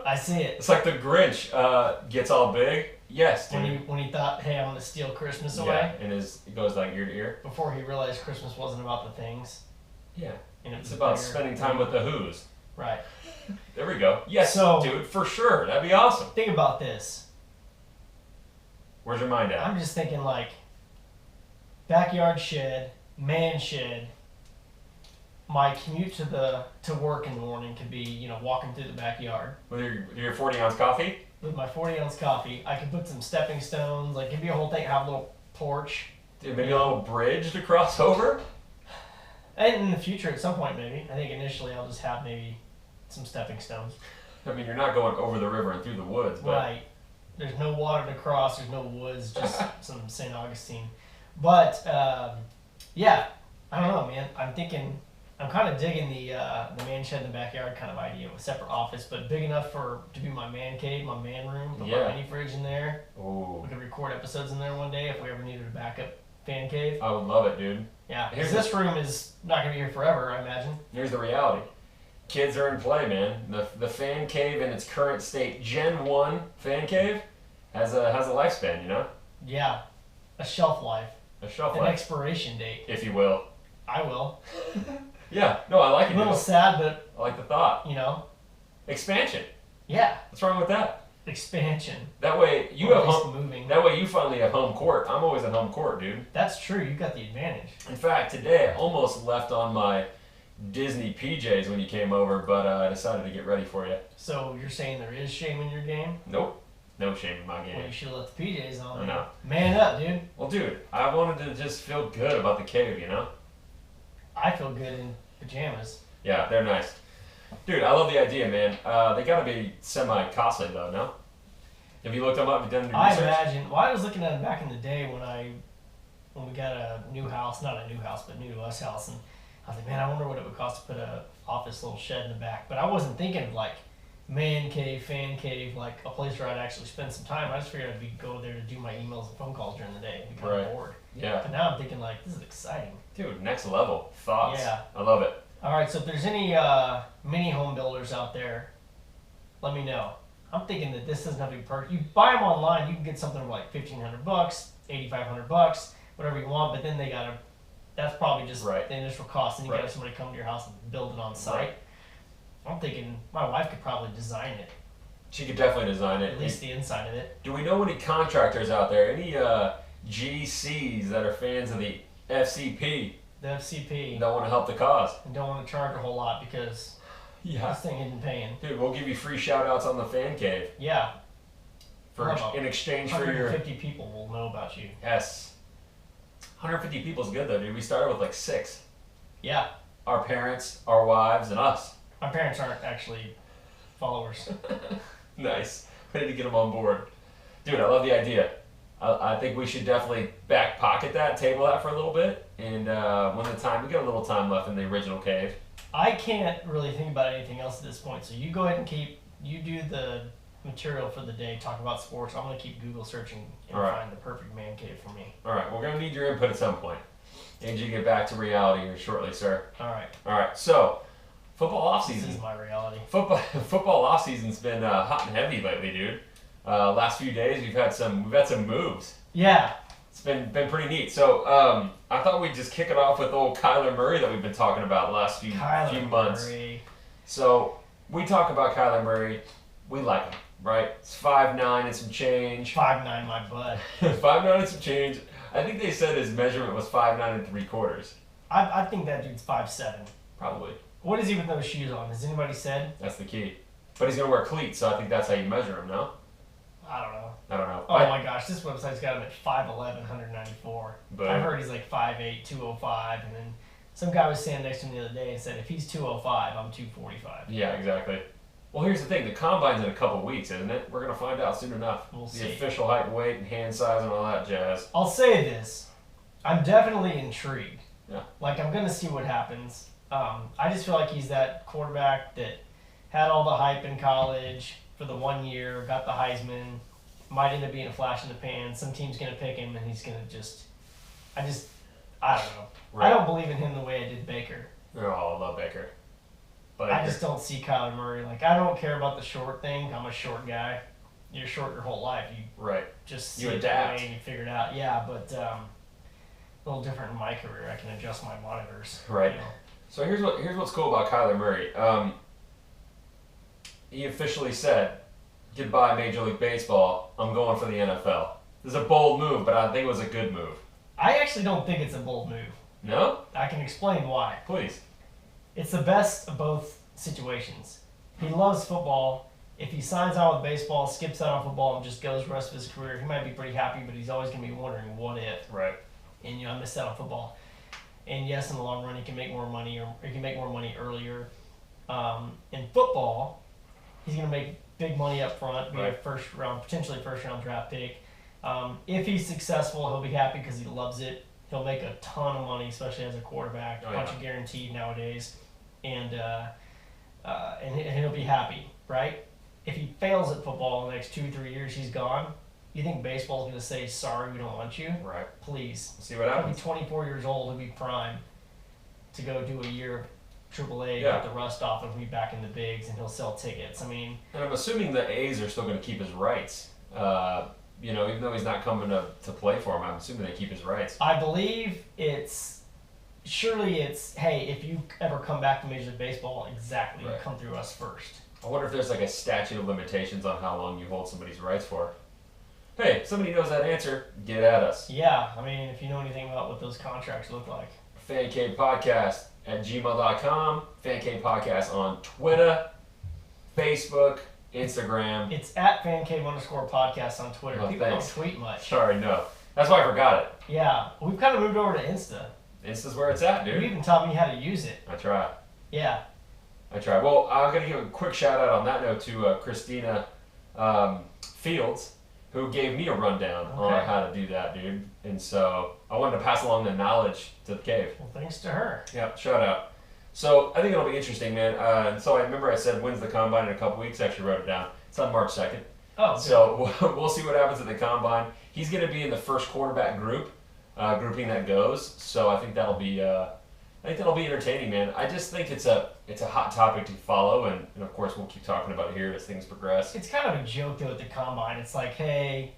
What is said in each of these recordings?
I see it. It's like the Grinch gets all big. Yes, dude. When he thought, hey, I'm going to steal Christmas Yeah, away. and it goes like ear to ear. Before he realized Christmas wasn't about the things. Yeah. And It's about spending time with the Who's. Right. There we go. Yes, So, dude, for sure. That'd be awesome. Think about this. Where's your mind at? I'm just thinking like backyard shed, man shed. My commute to work in the morning could be, walking through the backyard. With your 40-ounce coffee? With my 40-ounce coffee. I could put some stepping stones, like give you a whole thing, have a little porch. Dude, maybe a little bridge to cross over? And in the future, at some point, maybe. I think initially I'll just have maybe some stepping stones. I mean, you're not going over the river and through the woods, but... Right. There's no water to cross. There's no woods, just some St. Augustine. But, yeah. I don't know, man. I'm kind of digging the man shed in the backyard kind of idea. A separate office, but big enough to be my man cave, my man room. Put my mini fridge in there. Ooh. We could record episodes in there one day if we ever needed a backup fan cave. I would love it, dude. Yeah, because this room is not going to be here forever, I imagine. Here's the reality. Kids are in play, man. The fan cave in its current state, Gen 1 fan cave, has a lifespan, Yeah, a shelf life. A shelf An life. expiration date. If you will. I will. Yeah, no, I like it. A little sad, but... I like the thought. Expansion. Yeah. What's wrong with that? Expansion. That way you have moving. That way you finally have home court. I'm always at home court, dude. That's true. You got the advantage. In fact, today I almost left on my Disney PJs when you came over, but I decided to get ready for you. So you're saying there is shame in your game? Nope. No shame in my game. Well, you should have left the PJs on. I know. Man up, dude. Well, dude, I wanted to just feel good about the cave, I feel good in pajamas. Yeah, they're nice. Dude, I love the idea, man. They gotta be semi-costly, though, no? Have you looked them up? Have you done your research? I imagine. Well, I was looking at them back in the day when we got a new house. Not a new house, but new to us house. And I was like, man, I wonder what it would cost to put a office little shed in the back. But I wasn't thinking of like man cave, fan cave, like a place where I'd actually spend some time. I just figured I'd go there to do my emails and phone calls during the day and be kind of bored. Yeah. But now I'm thinking like, this is exciting. Dude, next level. Thoughts. Yeah. I love it. All right, so if there's any mini home builders out there, let me know. I'm thinking that this doesn't have to be perfect. You buy them online, you can get something for like $1,500, $8,500, whatever you want. But then that's probably just the initial cost, and you got to have somebody come to your house and build it on site. Right. I'm thinking my wife could probably design it. She could definitely design it. At least the inside of it. Do we know any contractors out there? Any GCs that are fans of the FCP? The FCP. Don't want to help the cause. And don't want to charge a whole lot because this thing isn't paying. Dude, we'll give you free shout outs on the fan cave. Yeah. In exchange for your... 150 people will know about you. Yes. 150 people is good though, dude. We started with like 6. Yeah. Our parents, our wives, and us. My parents aren't actually followers. Nice. We need to get them on board. Dude, I love the idea. I think we should definitely back pocket that, table that for a little bit, and when we got a little time left in the original cave. I can't really think about anything else at this point, so you go ahead and you do the material for the day, talk about sports. I'm going to keep Google searching and find the perfect man cave for me. All right, we're going to need your input at some point. And you get back to reality here shortly, sir. All right, so football offseason. This is my reality. Football offseason's been hot and heavy lately, dude. Last few days we've had some moves. Yeah. It's been pretty neat. So I thought we'd just kick it off with old Kyler Murray that we've been talking about the last few months. Murray. So we talk about Kyler Murray. We like him, right? It's 5'9" and some change. 5'9" my butt. 5'9" and some change. I think they said his measurement was 5'9"3/4. I think that dude's 5'7". Probably. What is he with those shoes on? Has anybody said? That's the key. But he's going to wear cleats, so I think that's how you measure him, no? I don't know. Oh my gosh, this website's got him at 5'11", 194. But I heard he's like 5'8", 205, and then some guy was standing next to him the other day and said, if he's 205, I'm 245. Yeah, exactly. Well, here's the thing. The combine's in a couple weeks, isn't it? We're going to find out soon enough. We'll see. The official height and weight and hand size and all that jazz. I'll say this. I'm definitely intrigued. Yeah. Like, I'm going to see what happens. I just feel like he's that quarterback that had all the hype in college for the 1 year, got the Heisman, might end up being a flash in the pan. Some team's going to pick him, and he's going to I don't know. Right. I don't believe in him the way I did Baker. Oh, I love Baker. But I just don't see Kyler Murray. Like, I don't care about the short thing. I'm a short guy. You're short your whole life. You right. just see You it adapt. that way and you figure it out. Yeah, but a little different in my career. I can adjust my monitors. Right. You know. So here's what's cool about Kyler Murray. He officially said, "Goodbye, Major League Baseball. I'm going for the NFL." This is a bold move, but I think it was a good move. I actually don't think it's a bold move. No? I can explain why. Please. It's the best of both situations. He loves football. If he signs on with baseball, skips out on football, and just goes the rest of his career, he might be pretty happy, but he's always going to be wondering, what if? Right. And, I missed out on football. And yes, in the long run, he can make more money, or he can make more money earlier. In football, he's going to make big money up front, be a potentially first round draft pick. If he's successful, he'll be happy because he loves it. He'll make a ton of money, especially as a quarterback, a bunch of guaranteed nowadays, and he'll be happy, right? If he fails at football in the next 2-3 years, he's gone. You think baseball's going to say, sorry, we don't want you? Right. Please. See what happens. He'll be 24 years old. He'll be prime to go do a year of AAA, Yeah. get the rust off, and be back in the bigs, and he'll sell tickets. I mean, And I'm assuming the A's are still going to keep his rights. Even though he's not coming to play for him, I'm assuming they keep his rights. I believe surely it's, hey, if you ever come back to Major League Baseball, exactly, you Right. come through us first. I wonder if there's like a statute of limitations on how long you hold somebody's rights for. Hey, if somebody knows that answer, get at us. Yeah, I mean, if you know anything about what those contracts look like. FanCave Podcast at gmail.com. FanCave Podcast on Twitter, Facebook, Instagram. It's at FanCave_podcast on Twitter. Oh, People thanks. don't tweet much. Sorry, no. That's why I forgot it. Yeah, we've kind of moved over to Insta. Insta's where it's at, You dude. even taught me how to use it. I try. Yeah. Well, I'm going to give a quick shout out on that note to Christina Fields, who gave me a rundown on how to do that, dude. And so I wanted to pass along the knowledge to the cave. Well, thanks to her. Yeah, shout out. So I think it'll be interesting, man. So I remember I said, when's the combine in a couple weeks? I actually wrote it down. It's on March 2nd. Oh, good. So we'll see what happens at the combine. He's going to be in the first quarterback grouping that goes. So I think that'll be entertaining, man. I just think it's a hot topic to follow, and of course we'll keep talking about it here as things progress. It's kind of a joke, though, at the combine. It's like, hey,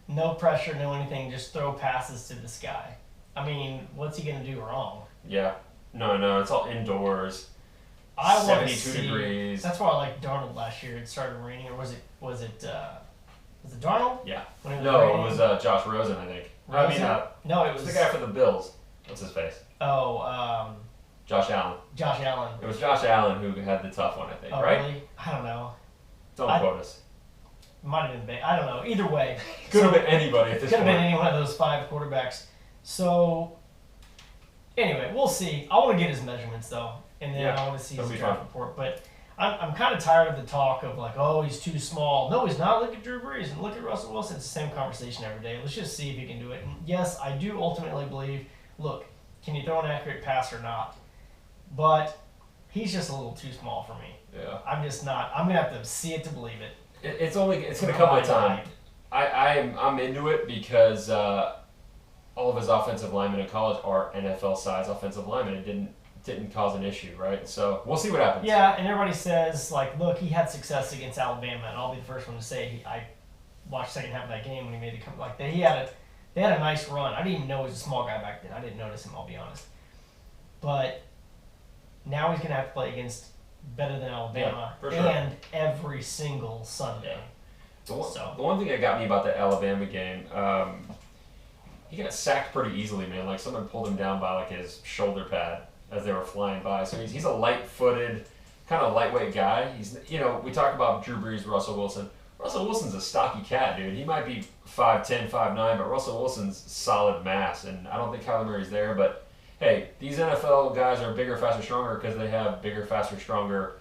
no pressure, no anything, just throw passes to this guy. I mean, what's he going to do wrong? Yeah. No, it's all indoors. I want 72 degrees. That's why I liked Darnold last year. It started raining, or was it Darnold? Yeah. When it was No, raining? it was Josh Rosen, I think. Rosen? No, it it's was the guy for the Bills. What's his face? Josh Allen. Josh Allen. It was Josh Allen who had the tough one, I think, Oh, right? really? I don't know. Don't quote us. Might have been. I don't know. Either way, Could have been anybody at this could have point. been any one of those 5 quarterbacks. So, anyway, we'll see. I want to get his measurements though, and then I want to see his that'll be draft fun. report. But I'm kind of tired of the talk of like, oh, he's too small. No, he's not. Look at Drew Brees and look at Russell Wilson. It's the same conversation every day. Let's just see if he can do it. And yes, I do ultimately believe. Look, can you throw an accurate pass or not? But he's just a little too small for me. Yeah. I'm just not. I'm gonna have to see it to believe it. It's gonna come with time. I'm into it because all of his offensive linemen in college are NFL size offensive linemen. It didn't cause an issue, right? So we'll see what happens. Yeah, and everybody says like, look, he had success against Alabama, and I'll be the first one to say I watched the second half of that game when he made the come like they had a nice run. I didn't even know he was a small guy back then. I didn't notice him, I'll be honest. But now he's gonna have to play against better than Alabama, for sure. and every single Sunday. The one thing that got me about the Alabama game, he got sacked pretty easily, man. Like someone pulled him down by like his shoulder pad as they were flying by. So he's a light-footed, kind of lightweight guy. We talk about Drew Brees, Russell Wilson. Russell Wilson's a stocky cat, dude. He might be 5'10", 5'9", but Russell Wilson's solid mass, and I don't think Kyler Murray's there. But hey, these NFL guys are bigger, faster, stronger because they have bigger, faster, stronger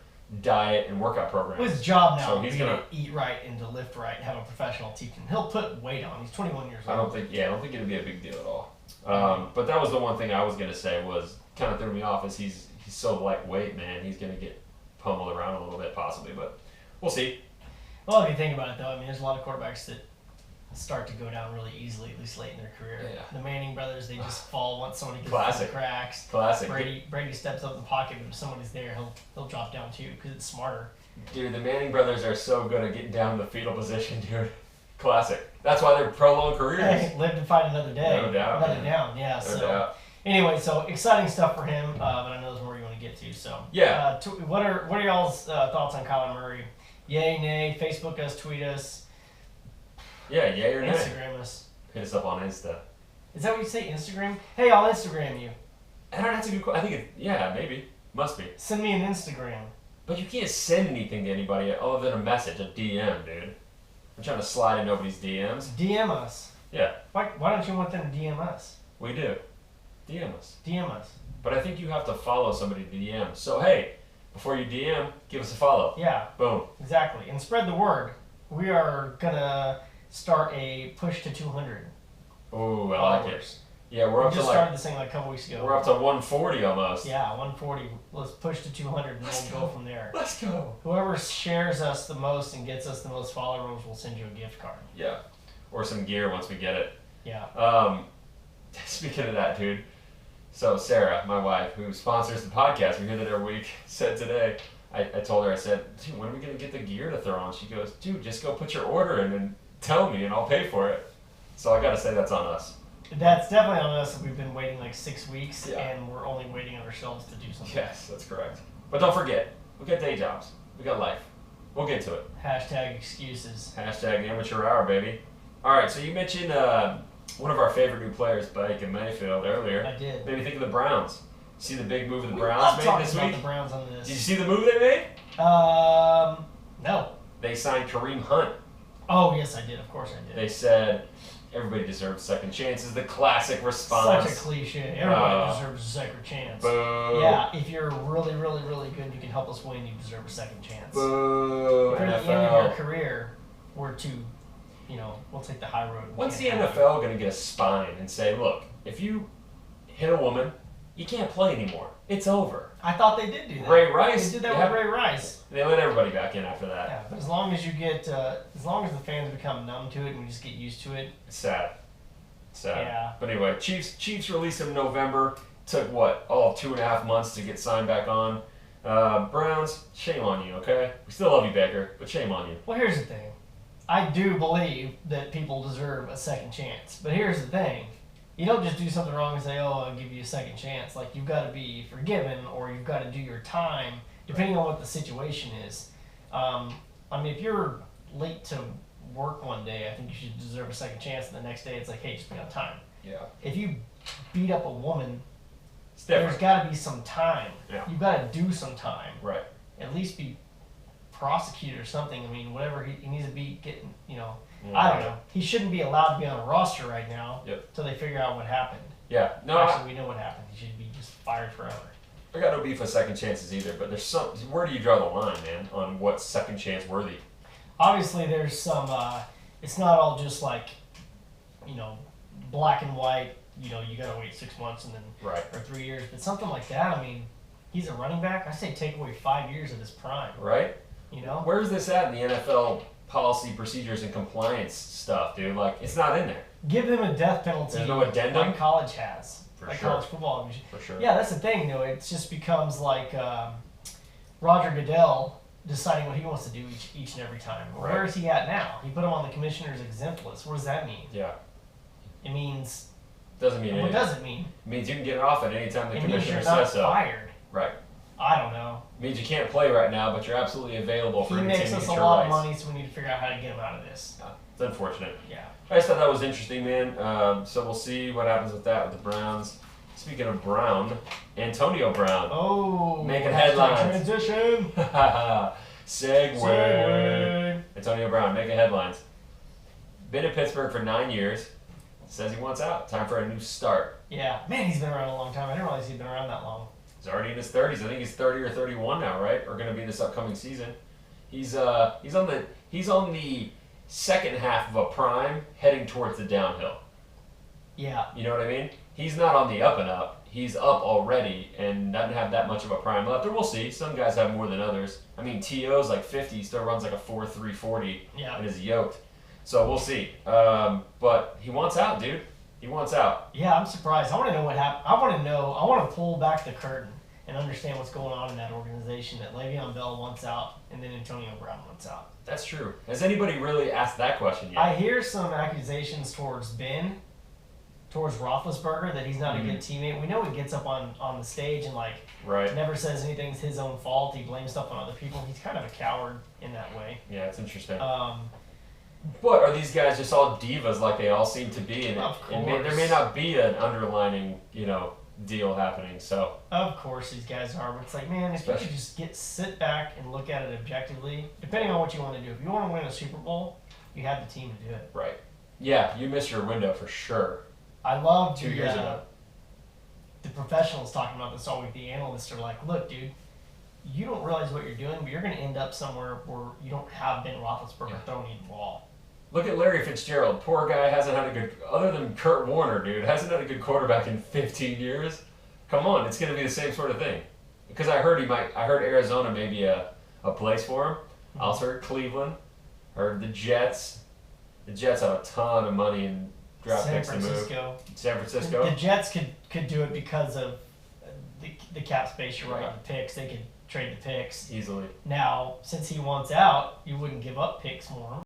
diet and workout programs. Well, his job now So is he's to gonna eat right and to lift right and have a professional teach him. He'll put weight on. He's 21 years I old. don't think it'd be a big deal at all. But that was the one thing I was gonna say was kind of threw me off is he's so lightweight, man. He's gonna get pummeled around a little bit possibly, but we'll see. Well, if you think about it, though, I mean, there's a lot of quarterbacks that start to go down really easily, at least late in their career. Yeah. The Manning brothers, they just fall once somebody gets Classic. through the cracks. Classic. Brady steps up in the pocket, but if somebody's there, he'll drop down too because it's smarter. Dude, the Manning brothers are so good at getting down in the fetal position, dude. Classic. That's why they're prolonged careers. Hey, live to fight another day. No doubt, Another man. down, yeah. No So doubt. anyway, so exciting stuff for him, but I know there's more you want to get to. So Yeah. What are y'all's thoughts on Kyler Murray? Yay, nay? Facebook us, tweet us, Yeah, yay or nay. Instagram us. Hit us up on Insta. Is that what you say? Instagram? Hey, I'll Instagram you. I don't know, that's a good question. I think yeah, maybe. Must be. Send me an Instagram. But you can't send anything to anybody other than a message, a DM, dude. I'm trying to slide in nobody's DMs. DM us. Yeah, Why don't you want them to DM us? we do. DM us. DM us. But I think you have to follow somebody to DM. So hey, before you DM, give us a follow. Yeah, Boom. exactly. And spread the word. We are gonna start a push to 200 Ooh, I like it. followers. Yeah, we're We up to just like started this thing like a couple weeks ago. we're up to 140 almost. Yeah, 140. Let's push to 200 and Let's we'll go. go from there. Let's go. Whoever shares us the most and gets us the most followers will send you a gift card. Yeah. Or some gear once we get it. Yeah. Speaking of that, dude. So Sarah, my wife, who sponsors the podcast, we hear that every week, said today, I told her, I said, dude, when are we going to get the gear to throw on? She goes, dude, just go put your order in and tell me and I'll pay for it. So I got to say that's on us. That's definitely on us. We've been waiting like 6 weeks Yeah. and we're only waiting on ourselves to do something. Yes, that's correct. But don't forget, we got day jobs. We got life. We'll get to it. Hashtag excuses. Hashtag amateur hour, baby. All right, so you mentioned one of our favorite new players, Baker Mayfield, earlier. I did. Made me think of the Browns. See the big move the We Browns love made talking this about week? the Browns on Did you this. see the move they made? No. They signed Kareem Hunt. Oh, yes, I did. Of course I did. They said everybody deserves second chances. The classic response. Such a cliche. Everybody Uh, deserves a second chance. Boo. Yeah, if you're really, really, really good, you can help us win, you deserve a second chance. Boo. If you're at the end of your NFL. career, we're too, we'll take the high road. We When's the can't have NFL going to get a spine and say, look, if you hit a woman, you can't play anymore. It's over. it. I thought they did do that. Ray Rice. They did that yeah, with Ray Rice. They let everybody back in after that. Yeah, but as long as you get, as long as the fans become numb to it and we just get used to it. It's sad. Sad. Yeah. But anyway, Chiefs released him in November. Took what? All of 2.5 months to get signed back on. Browns, shame on you, okay? We still love you, Baker, but shame on you. Well, here's the thing. I do believe that people deserve a second chance. But here's the thing. You don't just do something wrong and say, oh, I'll give you a second chance. Like, you've got to be forgiven or you've got to do your time, depending on what the situation is. I mean, if you're late to work one day, I think you should deserve a second chance. And the next day, it's like, hey, just be on time. Yeah. If you beat up a woman, It's there's different. got to be some time. Yeah. You've got to do some time. Right. At least be prosecuted or something. I mean, whatever he needs to be getting, Mm, I don't know. He shouldn't be allowed to be on a roster right now Yep. until they figure out what happened. Yeah. No, Actually, we know what happened. He should be just fired forever. I got no beef with second chances either, but there's some. Where do you draw the line, man, on what's second chance worthy? Obviously, there's some. It's not all just like, black and white. You gotta wait 6 months and then Right. or 3 years. But something like that. I mean, he's a running back. I say take away 5 years of his prime. Right. You know. Where's this at in the NFL policy, procedures, and compliance stuff, dude? Like, it's not in there. Give them a death penalty. There's no addendum? like college has. For like sure. college football. For sure. Yeah, that's the thing, though. It just becomes like Roger Goodell deciding what he wants to do each and every time. Right. Where is he at now? He put him on the commissioner's exempt list. What does that mean? Yeah. It means Doesn't mean what anything. does it mean? It means you can get it off at any time the It means commissioner you're not says so. fired. Right. I don't know. It means you can't play right now, but you're absolutely available for He any team makes to us get a your lot of rights. money, so we need to figure out how to get him out of this. Yeah, it's unfortunate. Yeah. I just thought that was interesting, man. So we'll see what happens with that with the Browns. Speaking of Brown, Antonio Brown. Oh, Making hashtag headlines. Transition. Segway. Segway. Antonio Brown making headlines. Been in Pittsburgh for 9 years. Says he wants out. Time for a new start. Yeah, man, he's been around a long time. I didn't realize he'd been around that long. He's already in his 30s. I think he's 30 or 31 now, right? Or going to be this upcoming season. He's on the second half of a prime, heading towards the downhill. Yeah. You know what I mean? He's not on the up and up. He's up already and doesn't have that much of a prime left. Or we'll see. Some guys have more than others. I mean, T.O.'s like 50. He still runs like a 4.340 Yeah. and is yoked. So we'll see. But he wants out, dude. He wants out. Yeah, I'm surprised. I want to know what happened. I want to know. I want to pull back the curtain and understand what's going on in that organization. That Le'Veon Bell wants out, and then Antonio Brown wants out. That's true. Has anybody really asked that question yet? I hear some accusations towards Roethlisberger, that he's not a good teammate. We know he gets up on the stage and Right. never says anything's his own fault. He blames stuff on other people. He's kind of a coward in that way. Yeah, it's interesting. Um, But are these guys just all divas like they all seem to be? And Of there may course. not be an underlining, deal happening. So Of course, these guys are. But it's like, man, if you could just sit back and look at it objectively, depending on what you want to do. If you want to win a Super Bowl, you have the team to do it. right. Yeah, you missed your window for sure. I love 2 years ago. the professionals talking about this all week. The analysts are like, look, dude, you don't realize what you're doing, but you're going to end up somewhere where you don't have Ben Roethlisberger throwing you the ball. Look at Larry Fitzgerald. Poor guy hasn't had a good, other than Kurt Warner, dude, hasn't had a good quarterback in 15 years. Come on, it's going to be the same sort of thing. Because I heard Arizona may be a place for him. I also heard Cleveland. Heard the Jets. The Jets have a ton of money in draft San picks to move. Francisco. San Francisco. The Jets could do it because of the cap space. You're right. Yeah. The picks, they could trade the picks. Easily. Now, since he wants out, you wouldn't give up picks more.